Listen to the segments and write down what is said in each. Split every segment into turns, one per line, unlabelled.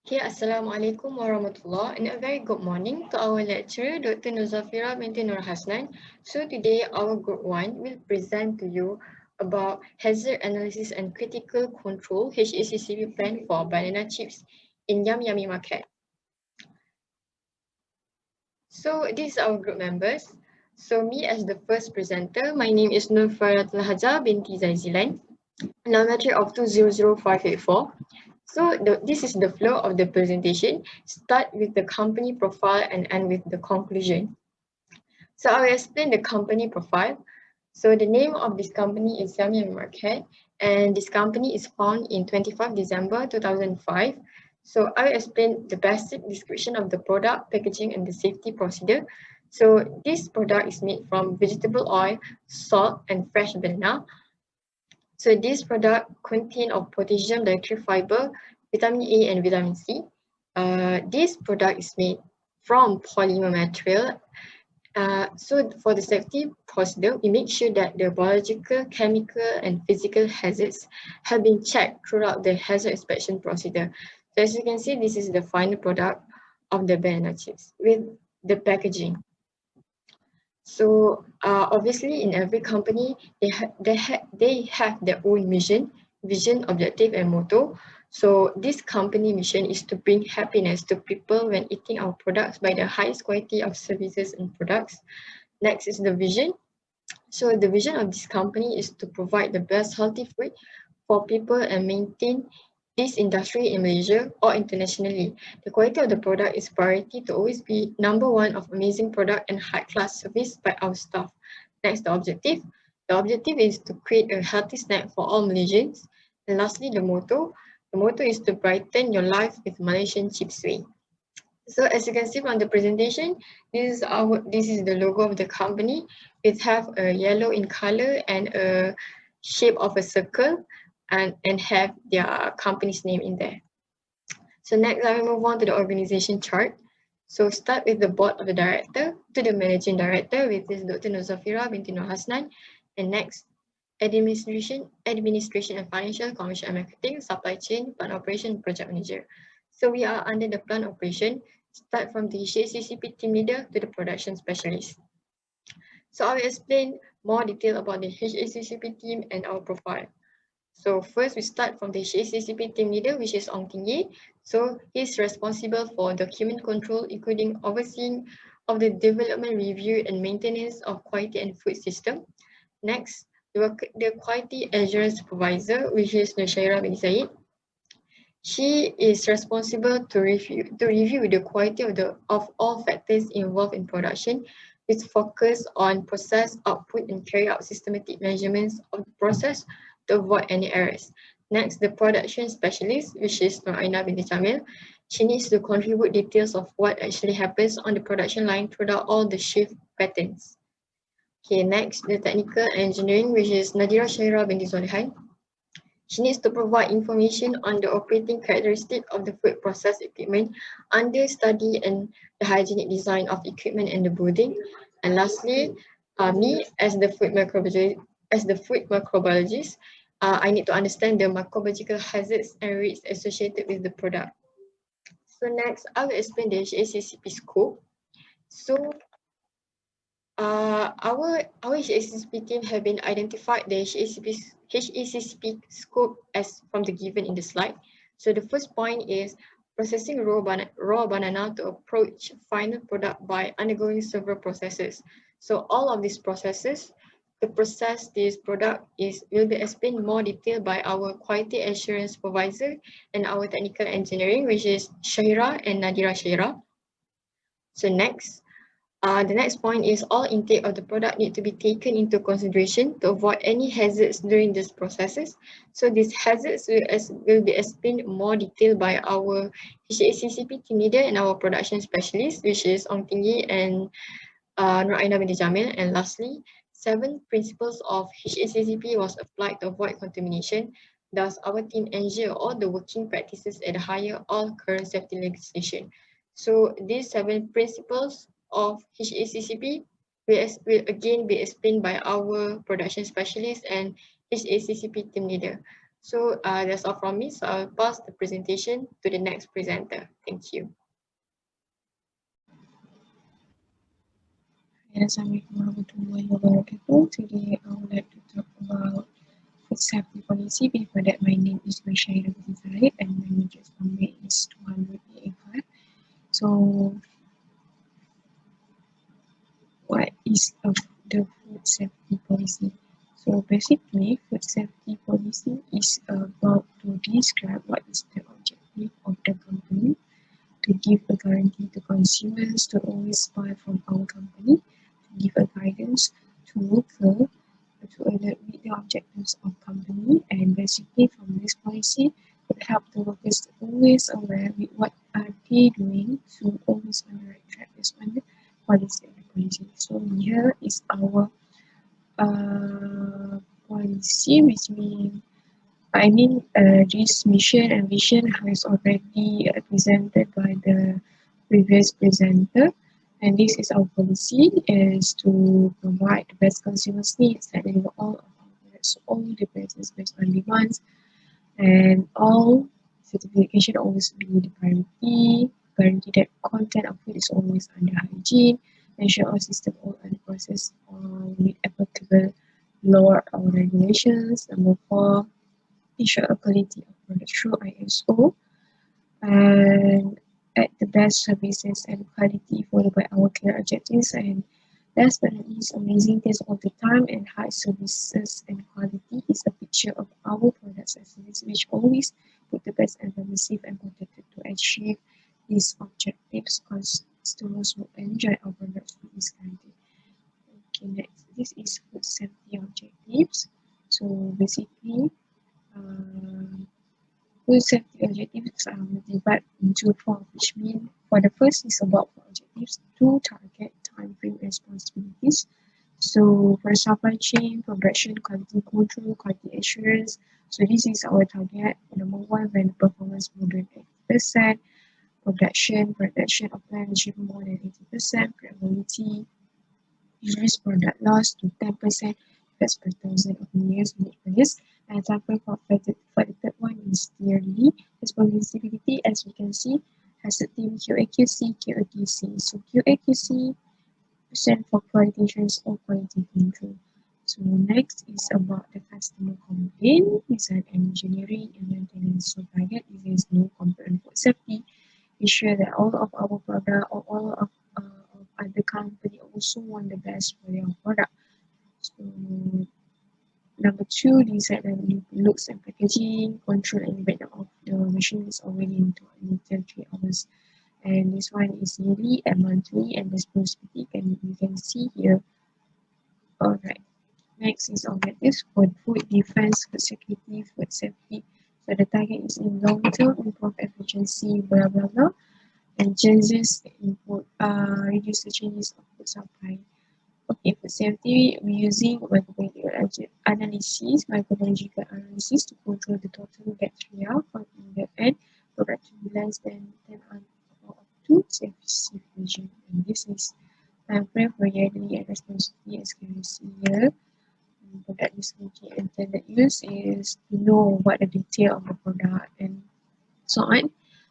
Okay, Assalamualaikum warahmatullah and a very good morning to our lecturer, Dr. Nuzafira binti Nur Hasnan. So today our group 1 will present to you about hazard analysis and critical control HACCP plan for banana chips in Yummy Market. So this is our group members. So me as the first presenter, my name is Nur Faratul Haja binti Zaizilan, number of 200584. So this is the flow of the presentation. Start with the company profile and end with the conclusion. So I will explain the company profile. So the name of this company is Yummy Market, and this company is found in 25 December 2005. So I will explain the basic description of the product, packaging, and the safety procedure. So this product is made from vegetable oil, salt, and fresh banana. So this product contains of potassium dietary fiber, vitamin A and vitamin C. This product is made from polymer material. So for the safety procedure, we make sure that the biological, chemical and physical hazards have been checked throughout the hazard inspection procedure. So as you can see, this is the final product of the banana chips with the packaging. So obviously in every company, they have their own mission, vision, objective and motto. So this company mission is to bring happiness to people when eating our products by the highest quality of services and products. Next is the vision. So the vision of this company is to provide the best healthy food for people and maintain this industry in Malaysia or internationally. The quality of the product is priority to always be number one of amazing product and high-class service by our staff. Next, the objective. The objective is to create a healthy snack for all Malaysians. And lastly, the motto. The motto is to brighten your life with Malaysian Chips Way. So as you can see from the presentation, this is the logo of the company. It have a yellow in color and a shape of a circle and have their company's name in there. So next, I will move on to the organization chart. So start with the board of the director to the managing director, which is Dr. Nuzafira binti Nur Hasnan. And next, administration and financial, commercial and marketing, supply chain, plant operation, project manager. So we are under the plant operation. Start from the HACCP team leader to the production specialist. So I will explain more detail about the HACCP team and our profile. So first we start from the HACCP team leader, which is Ong Ting Yi. So he's responsible for document control, including overseeing of the development, review and maintenance of quality and food system. Next, the quality assurance supervisor, which is Nushaira bin Said. She is responsible to review the quality of all factors involved in production, with focus on process output and carry out systematic measurements of the process to avoid any errors. Next, the production specialist, which is Noraina binti Jamil. She needs to contribute details of what actually happens on the production line throughout all the shift patterns. Okay, next, the technical engineering, which is Nadira Shaira binti Solihan. She needs to provide information on the operating characteristic of the food process equipment under study and the hygienic design of equipment and the building. And lastly, me as the food microbiologist, I need to understand the microbiological hazards and risks associated with the product. So next, I will explain the HACCP scope. So our HACCP team have been identified the HACCP scope as from the given in the slide. So the first point is processing raw banana to approach final product by undergoing several processes. So all of these processes to process this product will be explained more detail by our quality assurance supervisor and our technical engineering, which is Shaira and Nadira Shaira. So next, the next point is all intake of the product need to be taken into consideration to avoid any hazards during these processes. So these hazards will be explained more detail by our HACCP team leader and our production specialist, which is Ong Ting Yi and Noraina binti Jamil. And lastly, 7 principles of HACCP was applied to avoid contamination. Thus, our team ensure all the working practices adhere all current safety legislation. So these 7 principles of HACCP will again be explained by our production specialist and HACCP team leader. So that's all from me. So I'll pass the presentation to the next presenter. Thank you.
Assalamualaikum warahmatullahi wabarakatuh. Today I would like to talk about food safety policy. Before that, my name is Mashaira binti Zahid and my registered number is 285. So, what is the food safety policy? So, basically, food safety policy is about to describe what is the objective of the company, to give a guarantee to consumers to always buy from our company, to give a guidance to workers to alert meet the objectives of company, and basically from this policy would help the workers to always aware with what are they doing to always on the right track based on the policy of the policy. So here is our policy, which means this mission and vision has already presented by the previous presenter, and this is our policy is to provide the best consumers needs and deliver all of our products to all the places based on demands, and all certification always be the priority, guarantee that content of food is always under hygiene, ensure our system all under process with applicable law or regulations. Number 4, ensure a quality of product through ISO, and at the best services and quality followed by our clear objectives, and last but not least, amazing taste all the time and high services and quality is a picture of our products and services which always put the best and permissive and protected to achieve these objectives. Customers will enjoy our products with this guarantee. Okay, next, this is food safety objectives. So basically, um, food safety objectives are divided into 4, which means for the first is about objectives, 2 target, time frame, responsibilities. So for supply chain, production, quality control, quality assurance. So this is our target. Number 1, when performance more than 80%, production of plant achievement more than 80%, credibility, reduce product loss to 10% that's per thousand of years made for this. And example for the third one is clearly responsibility, as we can see, has a team QAQC, QAQC. So QAQC percent for quality assurance or quality control. So next is about the customer complaint, design engineering and maintenance. So target is there is no complaint for safety. Ensure that all of our product or all of other company also want the best for their product. So number 2, design and looks and packaging, control and breakdown of the machine is already into until 3 hours. And this one is yearly and monthly and responsibility and you can see here. Alright, next is objectives for food defense, food security, food safety. So the target is in long term, improve efficiency, blah blah blah, and changes input, reduce the changes of food supply. Okay, for safety, we're using microbiological analysis to control the total bacteria from in the end product to be less than 10 or up to safe region. And this is time frame for yearly and responsibility as can see here. Product description and intended use is to know what the detail of the product and so on.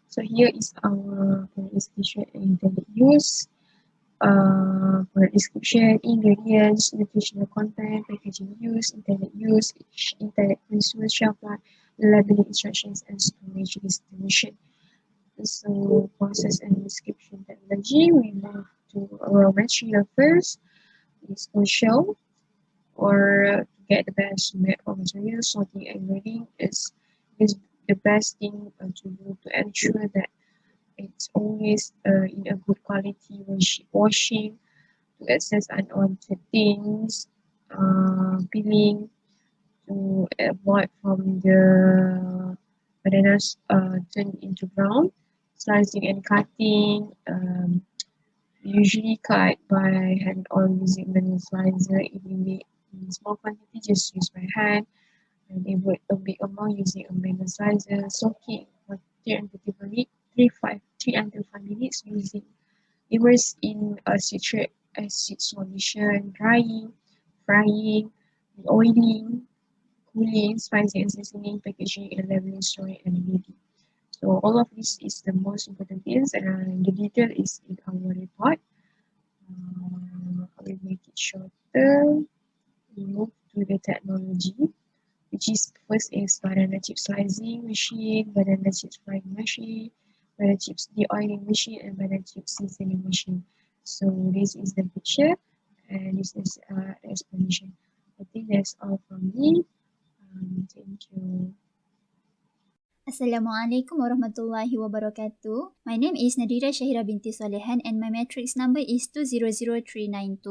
So here is our product description and intended use. Product description, ingredients, nutritional content, packaging use, intended consumer shelf life, labeling instructions, and storage distribution. So process and description technology, we move to raw material first. It's crucial or to get the best raw material, sorting and grading is the best thing to do to ensure that it's always in a good quality washing to access unwanted things, peeling to avoid from the bananas turn into brown, slicing and cutting, usually cut by hand or using manual slicer. If we make in small quantity, just use by hand, and avoid a big amount using a manual slicer. Soaking for 3 until 5 minutes using immerse in a citric acid solution, drying, frying, oiling, cooling, spicing and seasoning, packaging and labeling, storing and ready. So all of this is the most important things, and the detail is in our report. I will make it shorter. We move to the technology, which is first is banana chip slicing machine, banana chips frying machine, banana chips de-oiling machine, and banana chip seasoning machine. So this is the picture, and this is the explanation. I think that's all from me. Thank you.
Assalamualaikum warahmatullahi wabarakatuh. My name is Nadira Shahira binti Solehan and my matrix number is 200392.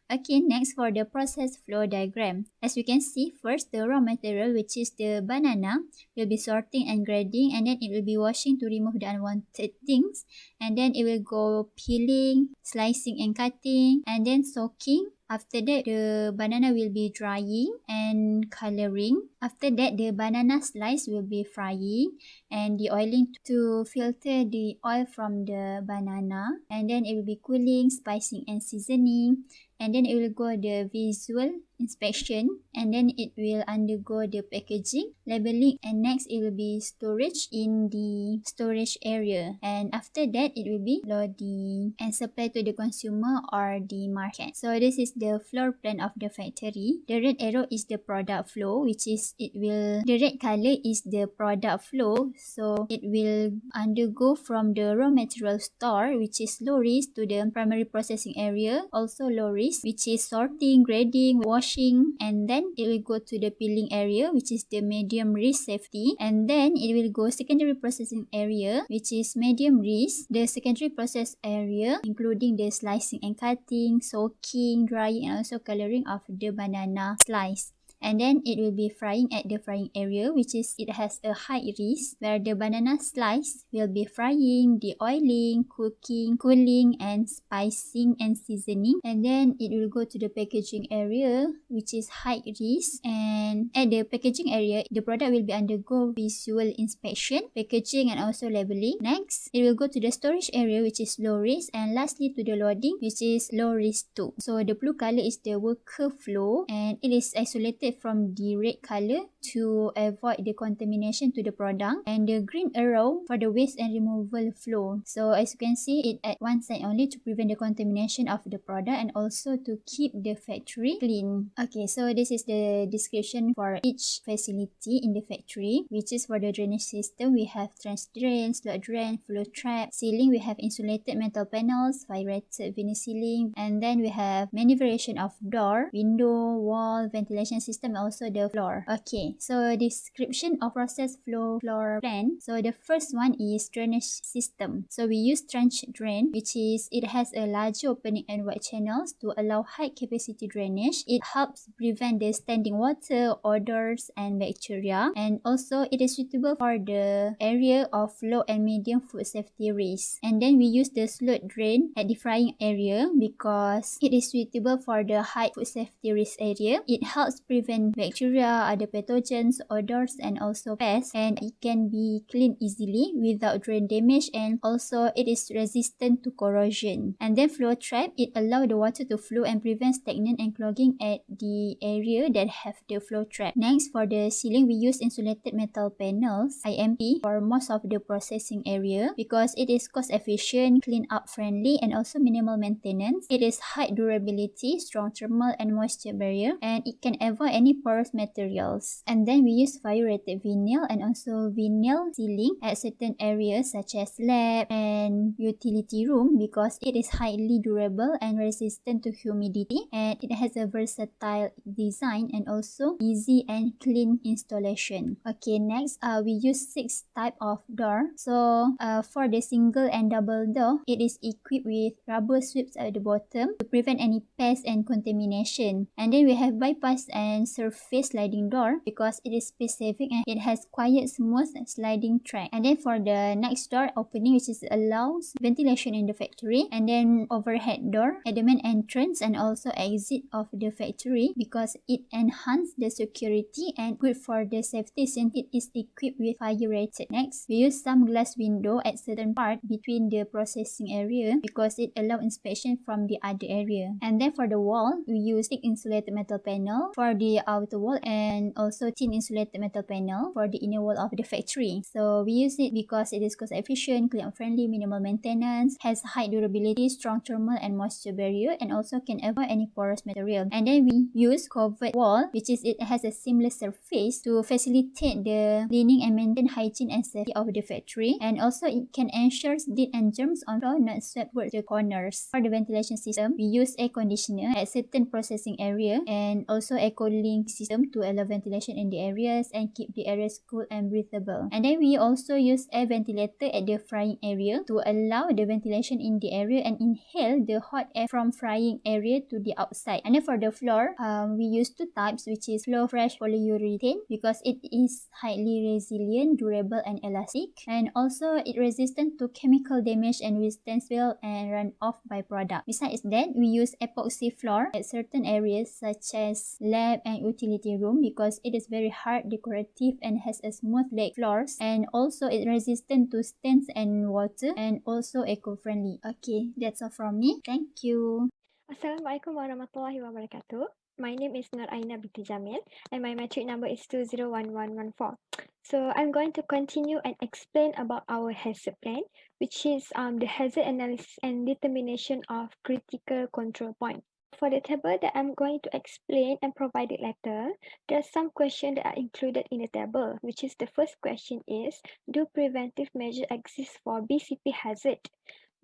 Okay, next for the process flow diagram. As we can see, first the raw material, which is the banana, will be sorting and grading, and then it will be washing to remove the unwanted things, and then it will go peeling, slicing and cutting, and then soaking. After that, the banana will be drying and coloring. After that, the banana slice will be frying and the oiling to filter the oil from the banana. And then it will be cooling, spicing and seasoning. And then it will go the visual inspection, and then it will undergo the packaging, labeling, and next it will be storage in the storage area, and after that it will be loading and supply to the consumer or the market. So this is the floor plan of the factory. The red arrow is the product flow, which is the red color is the product flow, so it will undergo from the raw material store, which is low risk, to the primary processing area, also low risk, which is sorting, grading, washing, and then it will go to the peeling area, which is the medium risk safety, and then it will go secondary processing area, which is medium risk. The secondary process area including the slicing and cutting, soaking, drying, and also coloring of the banana slice. And then it will be frying at the frying area, which is it has a high risk, where the banana slice will be frying, de-oiling, cooking, cooling, and spicing and seasoning. And then it will go to the packaging area, which is high risk, and at the packaging area the product will be undergo visual inspection, packaging, and also labeling. Next, it will go to the storage area, which is low risk, and lastly to the loading, which is low risk too. So the blue color is the worker flow, and it is isolated from the red color to avoid the contamination to the product, and the green arrow for the waste and removal flow. So as you can see, it at one side only to prevent the contamination of the product and also to keep the factory clean. Okay, so this is the description for each facility in the factory, which is for the drainage system. We have trench drain, slot drain, flow trap. Ceiling, we have insulated metal panels, fire-rated vinyl ceiling, and then we have many variation of door, window, wall, ventilation system, also the floor. Okay, so description of process flow floor plan. So the first one is drainage system. So we use trench drain, which is it has a larger opening and wide channels to allow high capacity drainage. It helps prevent the standing water, odors, and bacteria, and also it is suitable for the area of low and medium food safety risk. And then we use the slot drain at the frying area because it is suitable for the high food safety risk area. It helps prevent bacteria, other pathogens, odors, and also pests, and it can be cleaned easily without drain damage, and also it is resistant to corrosion. And then flow trap, it allows the water to flow and prevent stagnant and clogging at the area that have the flow trap. Next, for the ceiling, we use insulated metal panels, IMP, for most of the processing area because it is cost efficient, clean up friendly, and also minimal maintenance. It is high durability, strong thermal and moisture barrier, and it can avoid any porous materials. And then we use fire-rated vinyl and also vinyl ceiling at certain areas such as lab and utility room because it is highly durable and resistant to humidity, and it has a versatile design and also easy and clean installation. Okay, next we use 6 type of door. So for the single and double door, it is equipped with rubber sweeps at the bottom to prevent any pest and contamination. And then we have bypass and surface sliding door because it is specific and it has quiet, smooth sliding track. And then for the next door opening, which is allows ventilation in the factory, and then overhead door at the main entrance and also exit of the factory because it enhances the security and good for the safety since it is equipped with fire rated. Next, we use some glass window at certain part between the processing area because it allows inspection from the other area. And then for the wall, we use thick insulated metal panel. For the the outer wall and also thin insulated metal panel for the inner wall of the factory. So we use it because it is cost efficient, clean friendly, minimal maintenance, has high durability, strong thermal and moisture barrier, and also can avoid any porous material. And then we use covered wall, which is it has a seamless surface to facilitate the cleaning and maintain hygiene and safety of the factory. And also it can ensure dirt and germs on floor not swept towards the corners. For the ventilation system, we use air conditioner at certain processing area and also air cooling system to allow ventilation in the areas and keep the areas cool and breathable. And then we also use air ventilator at the frying area to allow the ventilation in the area and inhale the hot air from frying area to the outside. And then for the floor, we use two types, which is flow fresh polyurethane because it is highly resilient, durable and elastic, and also it resistant to chemical damage and withstand spill and run off by product. Besides that, we use epoxy floor at certain areas such as lab and utility room because it is very hard, decorative and has a smooth leg floors, and also it resistant to stains and water and also eco-friendly. Okay, that's all from me. Thank you.
Assalamualaikum warahmatullahi wabarakatuh. My name is Nur Aina binti Jamil and my metric number is 201114. So I'm going to continue and explain about our hazard plan, which is the hazard analysis and determination of critical control point. For the table that I'm going to explain and provide it later, there are some questions that are included in the table, which is the first question is, do preventive measures exist for BCP hazard?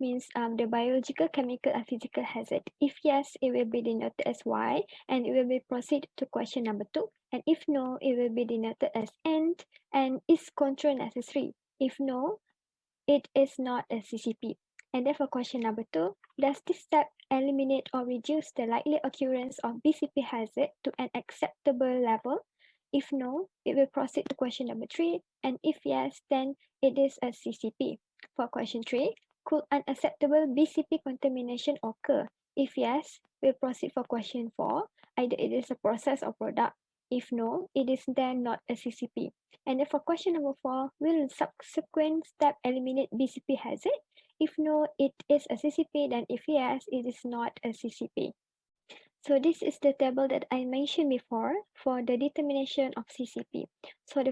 Means the biological, chemical, and physical hazard. If yes, it will be denoted as Y, and it will be proceed to question number 2. And if no, it will be denoted as AND, and is control necessary? If no, it is not a CCP. And then for question number 2, does this step eliminate or reduce the likely occurrence of BCP hazard to an acceptable level? If no, it will proceed to question number 3, and if yes, then it is a CCP. For question 3, could unacceptable BCP contamination occur? If yes, we'll proceed for question 4, either it is a process or product. If no, it is then not a CCP. And then for question number 4, will subsequent step eliminate BCP hazard? If no, it is a CCP, then if yes, it is not a CCP. So this is the table that I mentioned before for the determination of CCP. So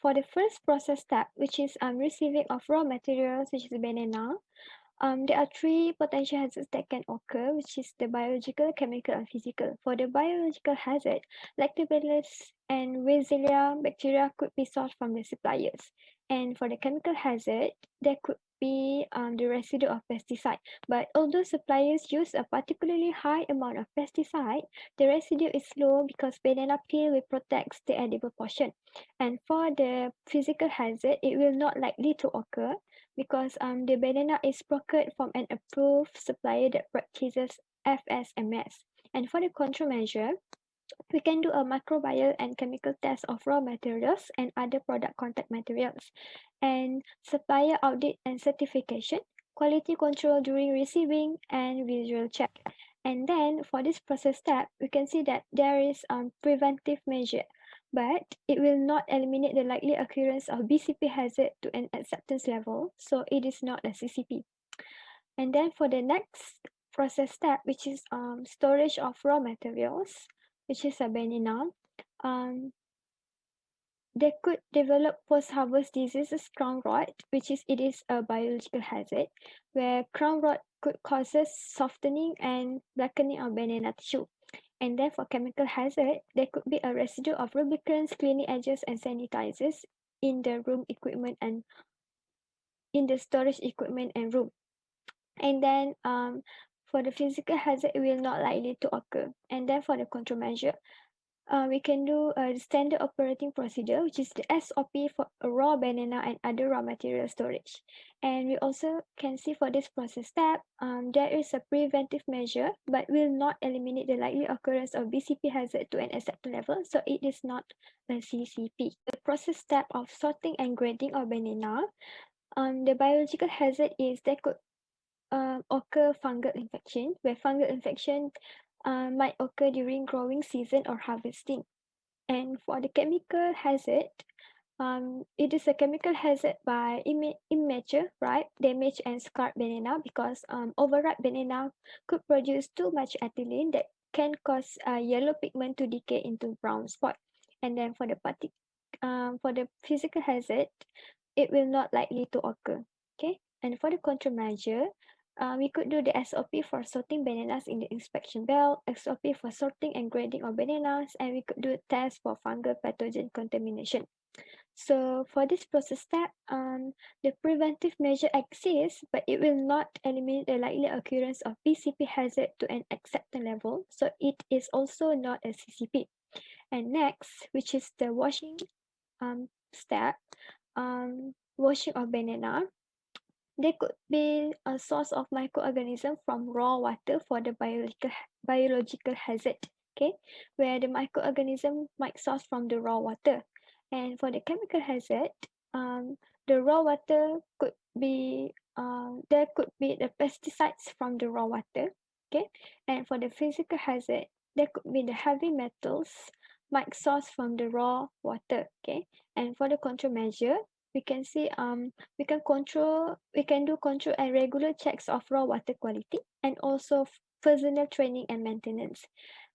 for the first process step, which is receiving of raw materials, which is banana, there are 3 potential hazards that can occur, which is the biological, chemical, and physical. For the biological hazard, lactobacillus and Rhizia bacteria could be sourced from the suppliers. And for the chemical hazard, there could be the residue of pesticide. But although suppliers use a particularly high amount of pesticide, the residue is low because banana peel will protect the edible portion. And for the physical hazard, it will not likely to occur because the banana is procured from an approved supplier that practices FSMS. And for the control measure, we can do a microbial and chemical test of raw materials and other product contact materials, and supplier audit and certification, quality control during receiving, and visual check. And then for this process step, we can see that there is preventive measure, but it will not eliminate the likely occurrence of BCP hazard to an acceptance level, so it is not a CCP. And then for the next process step, which is storage of raw materials, which is a banana, they could develop post-harvest diseases crown rot, which is it is a biological hazard, where crown rot could causes softening and blackening of banana tissue. And then for chemical hazard, there could be a residue of lubricants, cleaning agents, and sanitizers in the room equipment and in the storage equipment and room. And then for the physical hazard, it will not likely to occur. And then for the control measure, we can do a standard operating procedure, which is the SOP for raw banana and other raw material storage. And we also can see for this process step, there is a preventive measure, but will not eliminate the likely occurrence of BCP hazard to an acceptable level, so it is not a CCP. The process step of sorting and grading of banana, the biological hazard is there could occur fungal infection, where fungal infection might occur during growing season or harvesting. And for the chemical hazard, it is a chemical hazard by immature, ripe, damaged, and scarred banana because overripe banana could produce too much ethylene that can cause yellow pigment to decay into brown spot. And then for the physical hazard, it will not likely to occur. Okay, and for the countermeasure, we could do the SOP for sorting bananas in the inspection belt, SOP for sorting and grading of bananas, and we could do a test for fungal pathogen contamination. So for this process step, the preventive measure exists, but it will not eliminate the likely occurrence of BCP hazard to an acceptance level. So it is also not a CCP. And next, which is the washing step, washing of banana. There could be a source of microorganism from raw water for the biological hazard, okay, where the microorganism might source from the raw water. And for the chemical hazard, the raw water could be there could be the pesticides from the raw water, okay. And for the physical hazard, there could be the heavy metals might source from the raw water, okay. And for the countermeasure, we can see we can do control and regular checks of raw water quality and also personnel training and maintenance.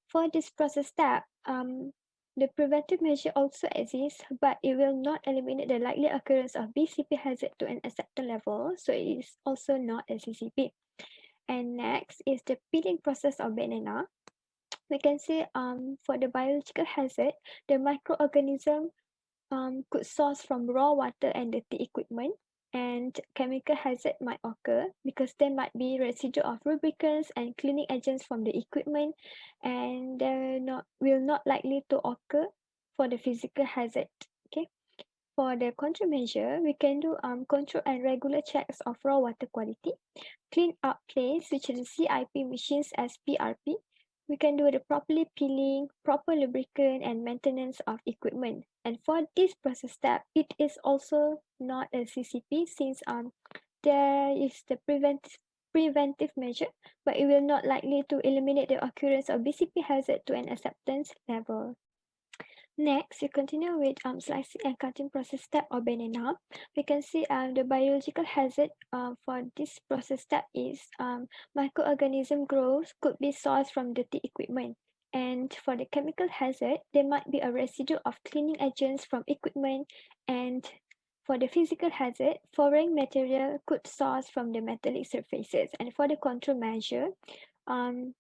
For this process step, the preventive measure also exists, but it will not eliminate the likely occurrence of BCP hazard to an acceptable level, so it is also not a CCP. And next is the peeling process of banana. We can see for the biological hazard, the microorganism could source from raw water and dirty equipment, and chemical hazard might occur because there might be residue of lubricants and cleaning agents from the equipment, and will not likely to occur for the physical hazard. Okay. For the countermeasure, we can do control and regular checks of raw water quality, clean up place, which is CIP machines as PRP. We can do the properly peeling, proper lubricant, and maintenance of equipment. And for this process step, it is also not a CCP since there is the preventive measure, but it will not likely to eliminate the occurrence of BCP hazard to an acceptance level. Next, we continue with slicing and cutting process step of banana. We can see the biological hazard for this process step is microorganism growth could be sourced from dirty equipment. And for the chemical hazard, there might be a residue of cleaning agents from equipment. And for the physical hazard, foreign material could source from the metallic surfaces. And for the control measure,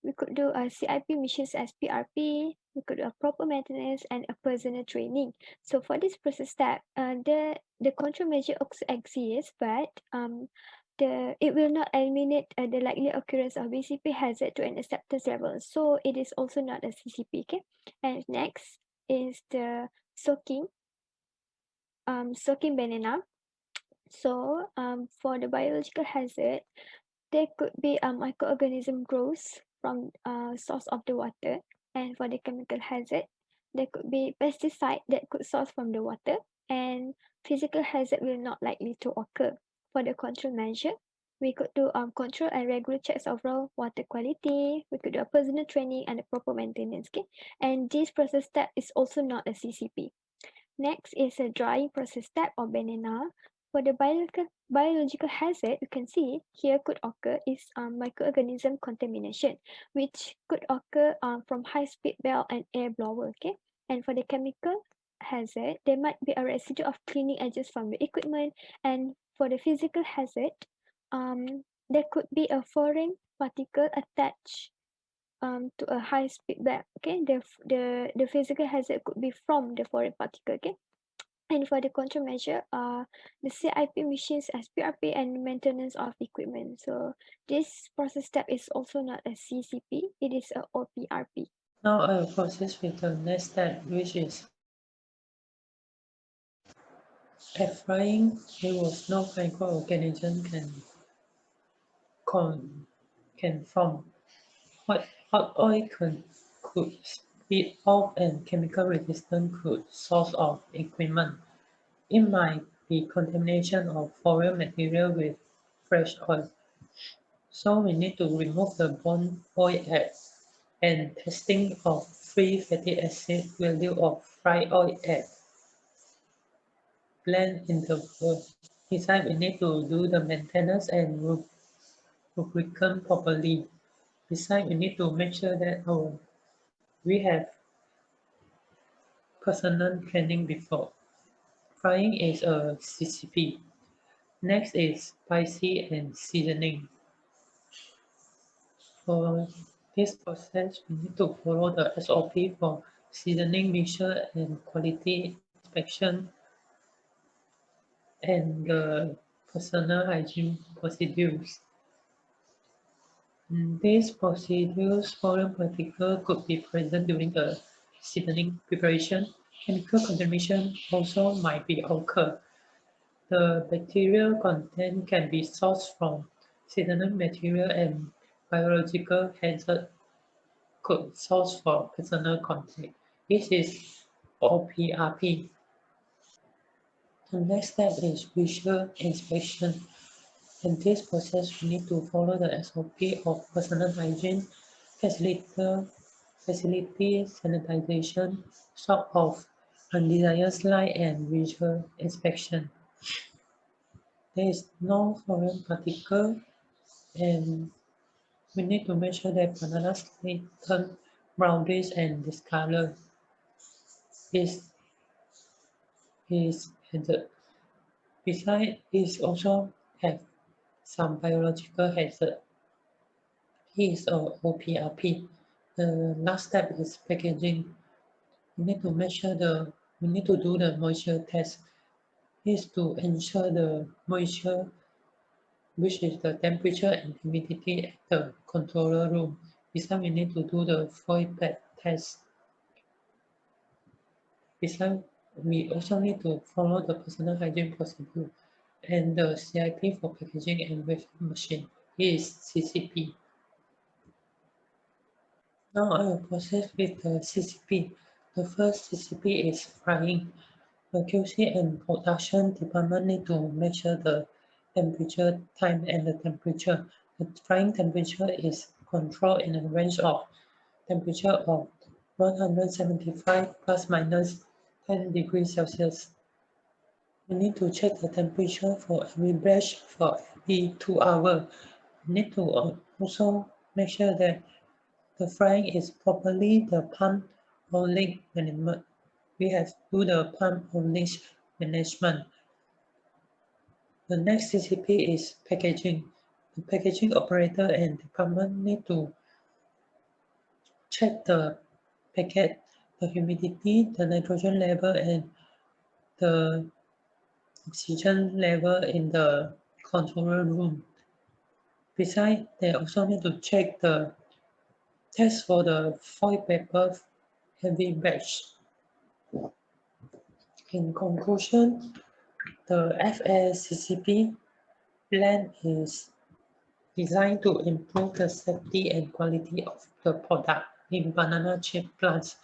we could do a CIP missions as PRP, we could do a proper maintenance and a personal training. So for this process step, the control measure also exists, but it will not eliminate the likely occurrence of BCP hazard to an acceptance level. So it is also not a CCP. Okay, and next is the soaking banana. So for the biological hazard, there could be a microorganism growth from source of the water, and for the chemical hazard, there could be pesticide that could source from the water, and physical hazard will not likely to occur. For the control measure, we could do control and regular checks of raw water quality. We could do a personal training and a proper maintenance. Okay, and this process step is also not a CCP. Next is a drying process step of banana. For the biological hazard, you can see here could occur is microorganism contamination, which could occur from high-speed belt and air blower. Okay, and for the chemical hazard, there might be a residue of cleaning agents from the equipment, and for the physical hazard, there could be a foreign particle attached to a high speed belt. Okay, the physical hazard could be from the foreign particle. Okay, and for the countermeasure, the CIP machines as PRP and maintenance of equipment. So this process step is also not a CCP, it is a OPRP.
Now I will proceed with the next step, which is at frying, there was no microorganism can form. Hot oil could speed off and chemical resistance could source of equipment. It might be contamination of foreign material with fresh oil. So we need to remove the burnt oil and testing of free fatty acid value of fried oil at blend interval. Besides, we need to do the maintenance and lubricant properly. Besides, we need to make sure that our We have personal training before. Frying is a CCP. Next is spicy and seasoning. For this process, we need to follow the SOP for seasoning mixture and quality inspection and the personal hygiene procedures. In these procedures, foreign particles could be present during the seasoning preparation. Chemical contamination also might be occur. The bacterial content can be sourced from seasoning material and biological hazard could source for personal contact. This is OPRP. The next step is visual inspection. In this process, we need to follow the SOP of personal hygiene, facility sanitization, sort of undesired light and visual inspection. There is no foreign particle and we need to make sure that banana skin turn brownish and discolor is hazard. Besides, it also have some biological hazard. Is OPRP. The last step is packaging. We need to measure we need to do the moisture test. Is to ensure the moisture, which is the temperature and humidity at the controller room. Besides, we need to do the foil pad test. Besides, we also need to follow the personal hygiene procedure and the CIP for packaging and washing machine is CCP. Now I will proceed with the CCP. The first CCP is frying. The QC and production department need to measure the temperature, time, and the temperature. The frying temperature is controlled in a range of temperature of 175 plus minus 10 degrees Celsius. We need to check the temperature for every batch for every 2 hours. We need to also make sure that the frying is properly the pump or leak management. We have to do the pump or leak management. The next CCP is packaging. The packaging operator and department need to check the packet, the humidity, the nitrogen level, and the oxygen level in the control room. Besides, they also need to check the test for the foil paper heavy batch. In conclusion, the FACCP plan is designed to improve the safety and quality of the product in banana chip plants.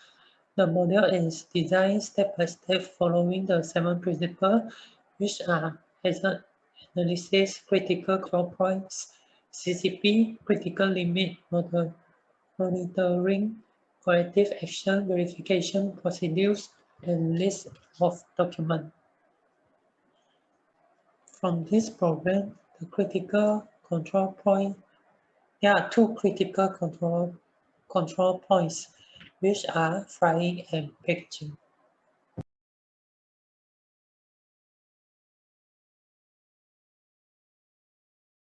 The model is designed step by step following the 7 principles, which are hazard analysis, critical control points, CCP, critical limit monitoring, corrective action, verification procedures, and list of documents. From this program, the critical control point, there are two critical control points, which are frying and packaging.